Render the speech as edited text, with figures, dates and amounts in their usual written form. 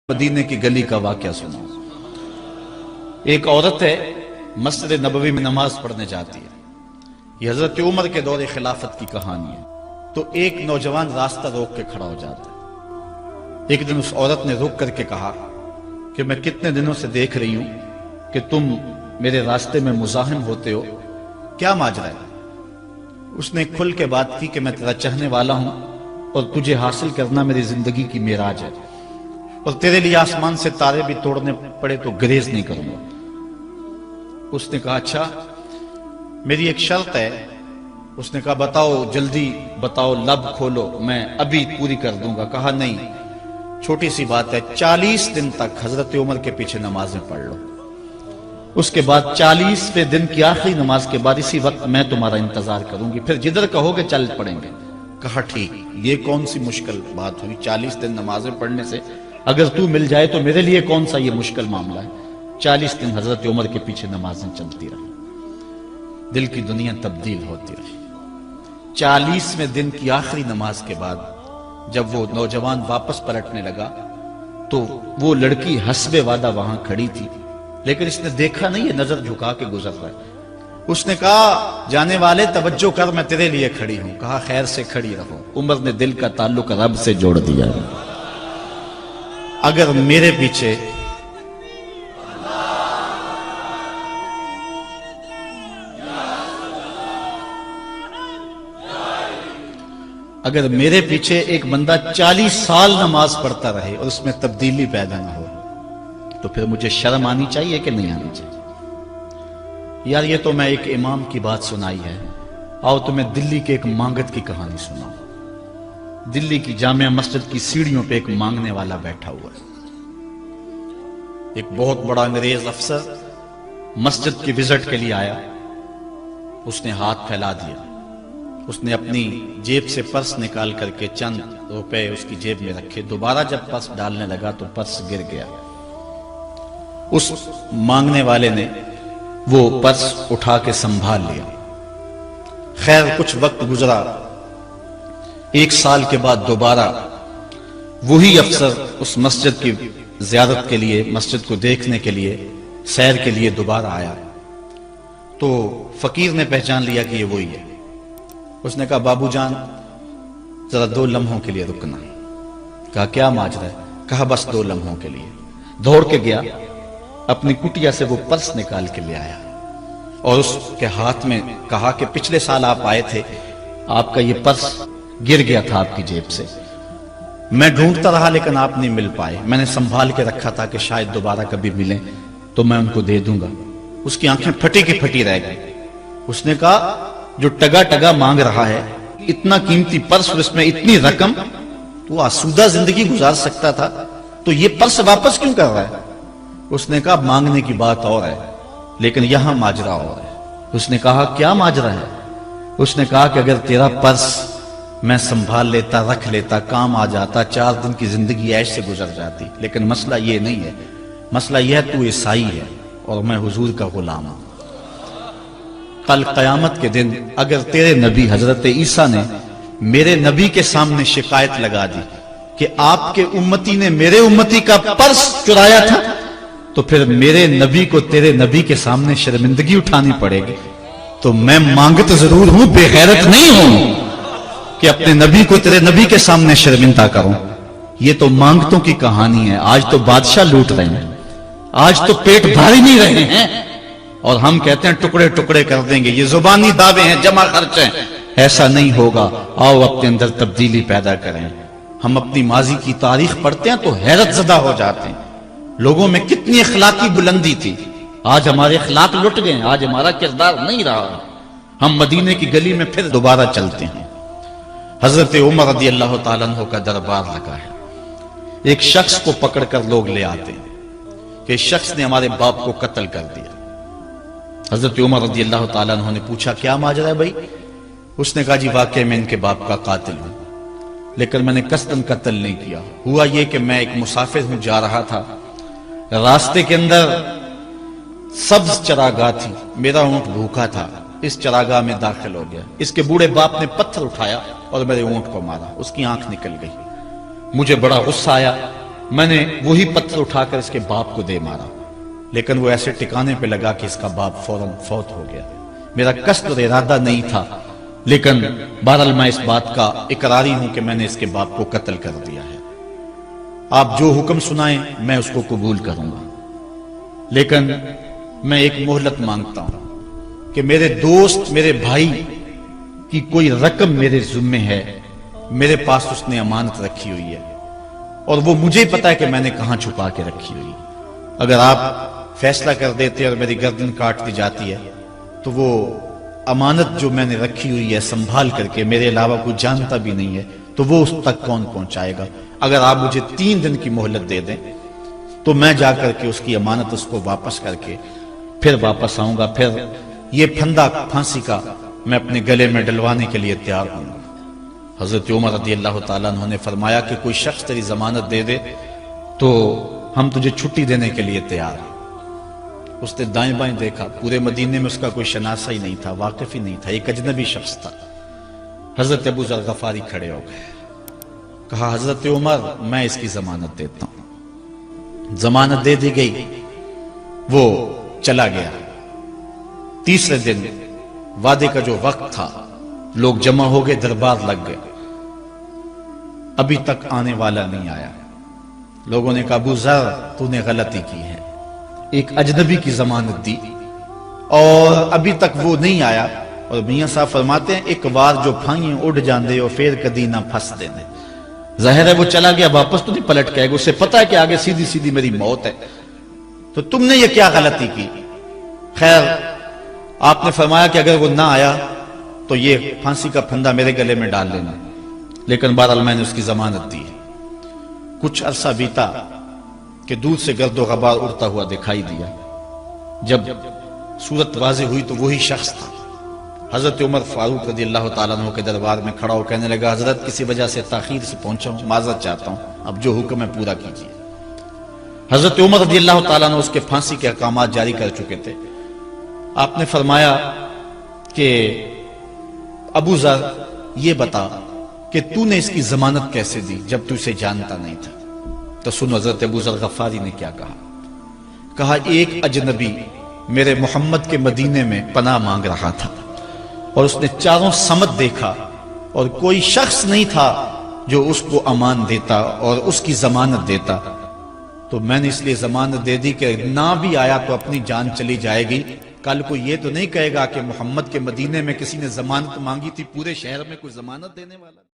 مدینے کی گلی کا واقعہ سنا۔ ایک عورت ہے، مسجد نبوی میں نماز پڑھنے جاتی ہے۔ یہ حضرت عمر کے دور خلافت کی کہانی ہے۔ تو ایک نوجوان راستہ روک کے کھڑا ہو جاتا ہے۔ ایک دن اس عورت نے رک کر کے کہا کہ میں کتنے دنوں سے دیکھ رہی ہوں کہ تم میرے راستے میں مزاحم ہوتے ہو، کیا ماجرا ہے؟ اس نے کھل کے بات کی کہ میں تیرا چاہنے والا ہوں اور تجھے حاصل کرنا میری زندگی کی معراج ہے، اور تیرے لیے آسمان سے تارے بھی توڑنے پڑے تو گریز نہیں کروں گا۔ اس نے کہا اچھا، میری ایک شرط ہے۔ اس نے کہا بتاؤ، جلدی بتاؤ، لب کھولو، میں ابھی پوری کر دوں گا۔ کہا نہیں، چھوٹی سی بات ہے، 40 دن تک حضرت عمر کے پیچھے نمازیں پڑھ لو، اس کے بعد 40ویں دن کی آخری نماز کے بعد اسی وقت میں تمہارا انتظار کروں گی، پھر جدھر کہو گے چل پڑیں گے۔ کہا ٹھیک، یہ کون سی مشکل بات ہوئی 40 دن نمازیں پڑھنے سے؟ اگر تو مل جائے تو میرے لیے کون سا یہ مشکل معاملہ ہے۔ 40 دن حضرت عمر کے پیچھے نمازیں چلتی رہی، دل کی دنیا تبدیل ہوتی رہی۔ 40ویں دن کی آخری نماز کے بعد جب وہ نوجوان واپس پلٹنے لگا تو وہ لڑکی حسب وعدہ وہاں کھڑی تھی، لیکن اس نے دیکھا نہیں، یہ نظر جھکا کے گزر رہا ہے۔ اس نے کہا جانے والے توجہ کر، میں تیرے لیے کھڑی ہوں۔ کہا خیر سے کھڑی رہو۔ عمر نے دل کا تعلق رب سے جوڑ دیا۔ اگر میرے پیچھے ایک بندہ 40 سال نماز پڑھتا رہے اور اس میں تبدیلی پیدا نہ ہو تو پھر مجھے شرم آنی چاہیے کہ نہیں آنی چاہیے؟ یار یہ تو میں ایک امام کی بات سنائی ہے، آؤ تمہیں دلی کے ایک مانگت کی کہانی سناؤں۔ دلی کی جامع مسجد کی سیڑھیوں پہ ایک مانگنے والا بیٹھا ہوا ہے۔ ایک بہت بڑا انگریز افسر مسجد کی وزٹ کے لیے آیا، اس نے ہاتھ پھیلا دیا، اس نے اپنی جیب سے پرس نکال کر کے چند روپے اس کی جیب میں رکھے، دوبارہ جب پرس ڈالنے لگا تو پرس گر گیا۔ اس مانگنے والے نے وہ پرس اٹھا کے سنبھال لیا۔ خیر کچھ وقت گزرا، 1 سال کے بعد دوبارہ وہی افسر اس مسجد کی زیارت کے لیے، مسجد کو دیکھنے کے لیے، سیر کے لیے دوبارہ آیا تو فقیر نے پہچان لیا کہ یہ وہی ہے۔ اس نے کہا بابو جان ذرا 2 لمحوں کے لیے رکنا۔ کہا کیا ماجرا ہے؟ کہا بس 2 لمحوں کے لیے۔ دوڑ کے گیا، اپنی کٹیا سے وہ پرس نکال کے لے آیا اور اس کے ہاتھ میں کہا کہ پچھلے سال آپ آئے تھے، آپ کا یہ پرس گر گیا تھا آپ کی جیب سے، میں ڈھونڈتا رہا لیکن آپ نہیں مل پائے، میں نے سنبھال کے رکھا تھا کہ شاید دوبارہ کبھی ملیں تو میں ان کو دے دوں گا۔ اس کی آنکھیں پھٹی کی پھٹی رہ گئی۔ اس نے کہا جو ٹگا ٹگا مانگ رہا ہے، اتنا قیمتی پرس اور اس میں اتنی رقم، تو آسودہ زندگی گزار سکتا تھا، تو یہ پرس واپس کیوں کر رہا ہے؟ اس نے کہا مانگنے کی بات اور ہے لیکن یہاں ماجرا اور ہے۔ اس نے کہا کیا ماجرا ہے؟ اس نے کہا کہ اگر تیرا پرس میں سنبھال لیتا، رکھ لیتا، کام آ جاتا، 4 دن کی زندگی عیش سے گزر جاتی، لیکن مسئلہ یہ نہیں ہے، مسئلہ یہ ہے تو عیسائی ہے اور میں حضور کا غلام ہوں۔ کل قیامت کے دن اگر تیرے نبی حضرت عیسیٰ نے میرے نبی کے سامنے شکایت لگا دی کہ آپ کے امتی نے میرے امتی کا پرس چرایا تھا، تو پھر میرے نبی کو تیرے نبی کے سامنے شرمندگی اٹھانی پڑے گی۔ تو میں مانگت ضرور ہوں، بے غیرت نہیں ہوں کہ اپنے نبی کو تیرے نبی کے سامنے شرمندہ کروں۔ یہ تو مانگتوں کی کہانی ہے، آج تو بادشاہ لوٹ رہے ہیں، آج تو پیٹ بھاری نہیں رہے ہیں اور ہم کہتے ہیں ٹکڑے ٹکڑے کر دیں گے، یہ زبانی دعوے ہیں، جمع خرچ ہیں۔ ایسا نہیں ہوگا، آؤ اپنے اندر تبدیلی پیدا کریں۔ ہم اپنی ماضی کی تاریخ پڑھتے ہیں تو حیرت زدہ ہو جاتے ہیں، لوگوں میں کتنی اخلاقی بلندی تھی، آج ہمارے اخلاق لٹ گئے، آج ہمارا کردار نہیں رہا۔ ہم مدینے کی گلی میں پھر دوبارہ چلتے ہیں۔ حضرت عمر رضی اللہ تعالیٰ عنہ کا دربار لگا ہے۔ ایک شخص کو پکڑ کر لوگ لے آتے ہیں کہ اس شخص نے ہمارے باپ کو قتل کر دیا۔ حضرت عمر رضی اللہ تعالیٰ عنہ نے پوچھا کیا ماجرا ہے بھائی؟ اس نے کہا جی واقعی میں ان کے باپ کا قاتل ہوں، لیکن میں نے قصداً قتل نہیں کیا۔ ہوا یہ کہ میں ایک مسافر ہوں، جا رہا تھا، راستے کے اندر سبز چراگاہ تھی، میرا اونٹ بھوکا تھا، اس چراگاہ میں داخل ہو گیا۔ اس کے بوڑھے باپ نے پتھر اٹھایا اور میرے اونٹ کو مارا، اس کی آنکھ نکل گئی۔ مجھے بڑا غصہ آیا، میں نے وہی پتھر اٹھا کر اس کے باپ کو دے مارا، لیکن وہ ایسے ٹکانے پہ لگا کہ اس کا باپ فوراً فوت ہو گیا۔ میرا قصد اور ارادہ نہیں تھا، لیکن بہرحال میں اس بات کا اقراری ہوں کہ میں نے اس کے باپ کو قتل کر دیا ہے۔ آپ جو حکم سنائیں میں اس کو قبول کروں گا، لیکن میں ایک مہلت مانگتا ہوں کہ میرے دوست، میرے بھائی کی کوئی رقم میرے ذمے ہے، میرے پاس اس نے امانت رکھی ہوئی ہے، اور وہ مجھے پتا ہے کہ میں نے کہاں چھپا کے رکھی ہوئی ہے۔ اگر آپ فیصلہ کر دیتے اور میری گردن کاٹ دی جاتی ہے تو وہ امانت جو میں نے رکھی ہوئی ہے سنبھال کر کے، میرے علاوہ کوئی جانتا بھی نہیں ہے، تو وہ اس تک کون پہنچائے گا؟ اگر آپ مجھے 3 دن کی مہلت دے دیں تو میں جا کر کے اس کی امانت اس کو واپس کر کے پھر واپس آؤں گا، پھر یہ پھندا پھانسی کا میں اپنے گلے میں ڈلوانے کے لیے تیار ہوں گا۔ حضرت عمر رضی اللہ تعالیٰ عنہ نے فرمایا کہ کوئی شخص تیری ضمانت دے دے تو ہم تجھے چھٹی دینے کے لیے تیار ہیں۔ اس نے دائیں بائیں دیکھا، پورے مدینے میں اس کا کوئی شناسہ ہی نہیں تھا، واقف ہی نہیں تھا، ایک اجنبی شخص تھا۔ حضرت ابو ذر غفاری کھڑے ہو گئے، کہا حضرت عمر میں اس کی ضمانت دیتا ہوں۔ ضمانت دے دی گئی، وہ چلا گیا۔ تیسرے دن وعدے کا جو وقت تھا، لوگ جمع ہو گئے، دربار لگ گئے، ابھی تک آنے والا نہیں آیا۔ لوگوں نے کہا ابو ذر تو نے غلطی کی ہے، ایک اجنبی کی ضمانت دی اور ابھی تک وہ نہیں آیا، اور میاں صاحب فرماتے ہیں ایک بار جو پھائیں اڑ جاندے اور پھر کدی نہ پھنس دینے۔ ظاہر ہے وہ چلا گیا، واپس تو نہیں پلٹ کے آئے گا، اسے پتا ہے کہ آگے سیدھی سیدھی میری موت ہے، تو تم نے یہ کیا غلطی کی؟ خیر آپ نے فرمایا کہ اگر وہ نہ آیا تو یہ پھانسی کا پھندا میرے گلے میں ڈال لینا، لیکن بہرحال میں نے اس کی ضمانت دی۔ کچھ عرصہ بیتا کہ دور سے گرد و غبار اڑتا ہوا دکھائی دیا۔ جب صورت واضح ہوئی تو وہی شخص تھا۔ حضرت عمر فاروق رضی اللہ تعالیٰ عنہ کے دربار میں کھڑا ہو کہنے لگا حضرت کسی وجہ سے تاخیر سے پہنچا ہوں، معذرت چاہتا ہوں، اب جو حکم ہے پورا کیجیے۔ حضرت عمر رضی اللہ تعالیٰ عنہ اس کے پھانسی کے احکامات جاری کر چکے تھے۔ آپ نے فرمایا کہ ابو ذر یہ بتا کہ تو نے اس کی ضمانت کیسے دی جب تو اسے جانتا نہیں تھا؟ تو سن حضرت ابو ذر غفاری نے کیا کہا۔ کہا ایک اجنبی میرے محمد کے مدینے میں پناہ مانگ رہا تھا اور اس نے چاروں سمت دیکھا اور کوئی شخص نہیں تھا جو اس کو امان دیتا اور اس کی ضمانت دیتا، تو میں نے اس لیے ضمانت دے دی کہ نہ بھی آیا تو اپنی جان چلی جائے گی، کل کو یہ تو نہیں کہے گا کہ محمد کے مدینے میں کسی نے ضمانت مانگی تھی، پورے شہر میں کوئی ضمانت دینے والا